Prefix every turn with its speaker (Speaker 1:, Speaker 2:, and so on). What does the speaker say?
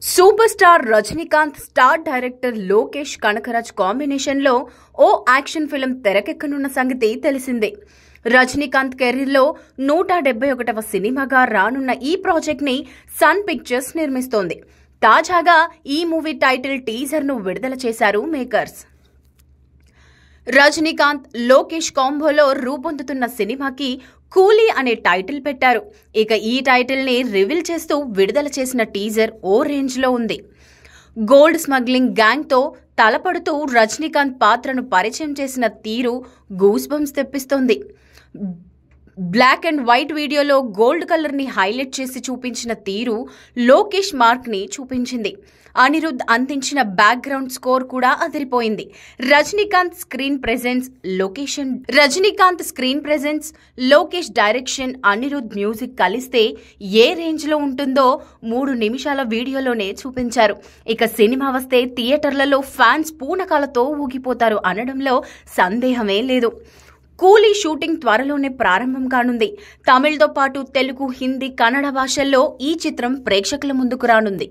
Speaker 1: Super star Rajinikanth star director Lokesh Kanagaraj combination లో ఓ action film తెరకెక్కనున్న సంగతి తెలిసిందే. రజనీకాంత్ కెరీర్లో 171వ సినిమాగా రానున్న ఈ ప్రాజెక్ట్ ని సన్ పిక్చర్స్ నిర్మిస్తోంది. తాజాగా ఈ మూవీ టైటిల్ టీజర్ ను విడుదల చేశారు మేకర్స్. రజనీకాంత్ లోకేష్ కాంబోలో రూపొందుతున్న సినిమాకి కూలీ అనే టైటిల్ పెట్టారు. ఇక ఈ టైటిల్ ని రివీల్ చేస్తూ విడుదల చేసిన టీజర్ ఓ రేంజ్ లో ఉంది. గోల్డ్ స్మగ్లింగ్ గ్యాంగ్ తో తలపడుతూ రజనీకాంత్ పాత్రను పరిచయం చేసిన తీరు గూస్ బంప్స్ తెప్పిస్తోంది. బ్లాక్ అండ్ వైట్ వీడియోలో గోల్డ్ కలర్ ని హైలైట్ చేసి చూపించిన తీరు లోకేష్ మార్క్ ని చూపించింది. అనిరుద్ అందించిన బ్యాక్గ్రౌండ్ స్కోర్ కూడా అదిరిపోయింది. Rajinikanth screen presence, Lokesh direction, Anirudh music కలిస్తే ఏ రేంజ్ లో ఉంటుందో 3 నిమిషాల వీడియోలోనే చూపించారు. ఇక సినిమా వస్తే థియేటర్లలో ఫ్యాన్స్ పూనకాలతో ఊగిపోతారు అనడంలో సందేహమే లేదు. కూలీ షూటింగ్ త్వరలోనే ప్రారంభం కానుంది. తమిళ్తో పాటు తెలుగు, హిందీ, కన్నడ భాషల్లో ఈ చిత్రం ప్రేక్షకుల ముందుకు రానుంది.